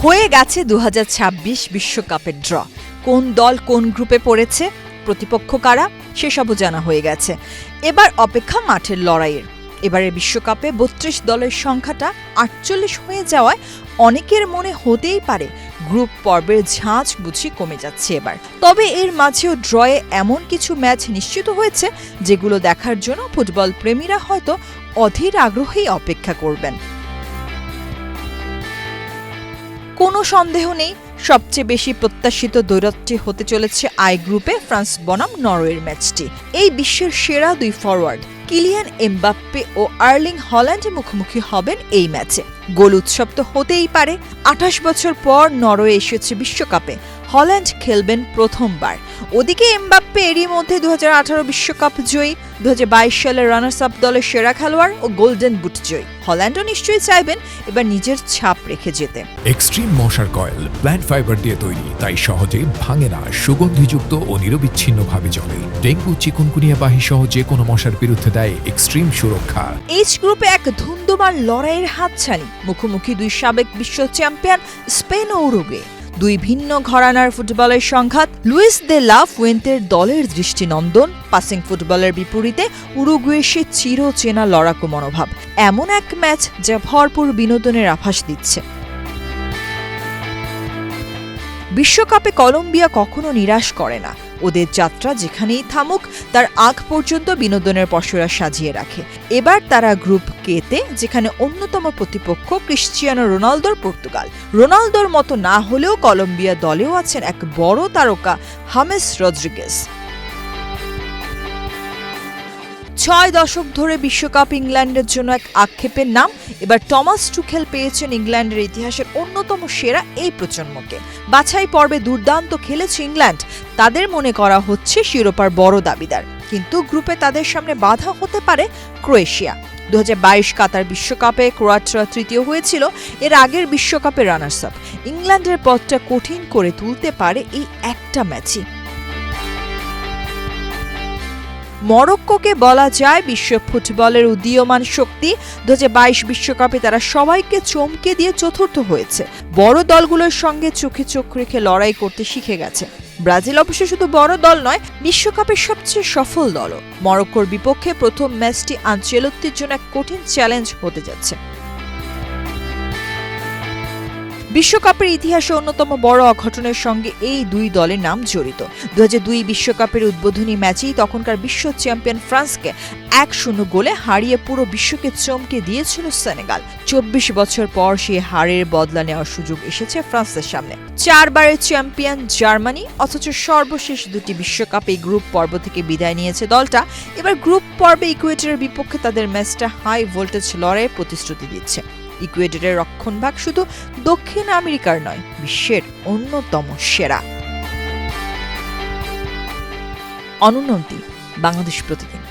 হয়ে গেছে ২০২৬ বিশ্বকাপের ড্র। কোন দল কোন গ্রুপে পড়েছে, প্রতিপক্ষ কারা, সেসবও জানা হয়ে গেছে। এবার অপেক্ষা মাঠের লড়াইয়ের। এবারের বিশ্বকাপে ৩২ দলের সংখ্যাটা ৪৮ হয়ে যাওয়ায় অনেকের মনে হতেই পারে গ্রুপ পর্বের ঝাঁজ বুঝি কমে যাচ্ছে এবার। তবে এর মাঝেও ড্রয়ে এমন কিছু ম্যাচ নিশ্চিত হয়েছে যেগুলো দেখার জন্য ফুটবল প্রেমীরা হয়তো অধীর আগ্রহেই অপেক্ষা করবেন। কোনো সন্দেহ নেই, সবচেয়ে বেশি প্রত্যাশিত দ্বৈরথটি হতে চলেছে আই গ্রুপে ফ্রান্স বনাম নরওয়ের ম্যাচটি। এই বিশ্বের সেরা দুই ফরওয়ার্ড কিলিয়ান এমবাপ্পে ও আর্লিং হল্যান্ড মুখোমুখি হবেন এই ম্যাচে। গোল উৎসব তো হতেই পারে। ২৮ বছর পর নরওয়ে এসেছে বিশ্বকাপে, হল্যান্ড খেলবেন প্রথমবার। ওদিকে এমবাপ্পে এরই মধ্যে ২০১৮ বিশ্বকাপ জয়ী, ২০২২ সালের রানার্স আপ দলের সেরা খেলোয়াড় ও গোল্ডেন বুট জয়ী। হল্যান্ডও নিশ্চয়ই চাইবেন এবার নিজের ছাপ রেখে যেতে। এক্সট্রিম মশার কয়েল প্ল্যান্ট ফাইবার দিয়ে তৈরি, তাই সহজে ভাঙে না, সুগন্ধিযুক্ত ও নিরবিচ্ছিন্নভাবে জ্বলে। ডেঙ্গু, চিকুনগুনিয়া বাহি সহ যে কোনো মশার বিরুদ্ধে দেয় এক্সট্রিম সুরক্ষা। এইচ গ্রুপে এক ধুন্ধুমার লড়াইয়ের হাতছানি, মুখোমুখি দুই সাবেক বিশ্ব চ্যাম্পিয়ন স্পেন ও উরুগুয়ে। দুই ভিন্ন ঘরানার ফুটবলের সংঘাত। লুইস দে লা ফুয়েন্তের দলের দৃষ্টিনন্দন পাসিং ফুটবলের বিপরীতে উরুগুয়ে সে চিরচেনা লড়াকু মনোভাব। এমন এক ম্যাচ যা ভরপুর বিনোদনের আভাস দিচ্ছে। বিশ্বকাপে কলম্বিয়া কখনো নিরাশ করে না। ওদের যাত্রা যেখানেই থামুক, তার আগ পর্যন্ত বিনোদনের পসরা সাজিয়ে রাখে। এবার তারা গ্রুপ কেতে, যেখানে অন্যতম প্রতিপক্ষ ক্রিশ্চিয়ানো রোনালদোর পর্তুগাল। রোনালদোর মতো না হলেও কলম্বিয়া দলেও আছেন এক বড় তারকা, হামেস রদ্রিগেজ। ৬ দশক ধরে বিশ্বকাপ ইংল্যান্ডের জন্য এক আক্ষেপের নাম। এবার টমাস টুখেল পেয়েছেন ইংল্যান্ডের ইতিহাসের অন্যতম সেরা এই প্রজন্মকে। বাছাই পর্বে দুর্দান্ত খেলেছে ইংল্যান্ড, তাদের মনে করা হচ্ছে শিরোপার বড় দাবিদার। কিন্তু গ্রুপে তাদের সামনে বাধা হতে পারে ক্রোয়েশিয়া। ২০২২ কাতার বিশ্বকাপে ক্রোয়াটরা তৃতীয় হয়েছিল, এর আগের বিশ্বকাপে রানার্স আপ। ইংল্যান্ডের পথটা কঠিন করে তুলতে পারে এই একটা ম্যাচই। মরক্কোকে বলা যায় বিশ্ব ফুটবলের উদীয়মান শক্তি। ২০২২ বিশ্বকাপে তারা সবাইকে চমকে দিয়ে চতুর্থ হয়েছে। বড় দলগুলোর সঙ্গে চোখে চোখ রেখে লড়াই করতে শিখে গেছে। ব্রাজিল অবশ্য শুধু বড় দল নয়, বিশ্বকাপের সবচেয়ে সফল দলও। মরক্কোর বিপক্ষে প্রথম ম্যাচটি আনচেলত্তির জন্য এক কঠিন চ্যালেঞ্জ হতে যাচ্ছে। বিশ্বকাপের ইতিহাসে অন্যতম বড় অঘটনের সঙ্গে এই দুই দলের নাম জড়িত। ২০০২ বিশ্বকাপের উদ্বোধনী ম্যাচেই তখনকার বিশ্ব চ্যাম্পিয়ন ফ্রান্সকে ১-০ গোলে হারিয়ে পুরো বিশ্বকে চমকে দিয়েছিল সেনেগাল। ২৪ বছর পর সেই হারের বদলা নেওয়ার সুযোগ এসেছে ফ্রান্সের সামনে। ৪ বারের চ্যাম্পিয়ন জার্মানি, অথচ সর্বশেষ দুটি বিশ্বকাপে গ্রুপ পর্ব থেকে বিদায় নিয়েছে দলটা। এবার গ্রুপ পর্বে ইকুয়েডরের বিপক্ষে তাদের ম্যাচটা হাই ভোল্টেজ লড়াইয়ের প্রতিশ্রুতি দিচ্ছে। ইকুয়েডরের রক্ষণভাগ শুধু দক্ষিণ আমেরিকার নয়, বিশ্বের অন্যতম সেরা। অনন্যা, বাংলাদেশ প্রতিদিন।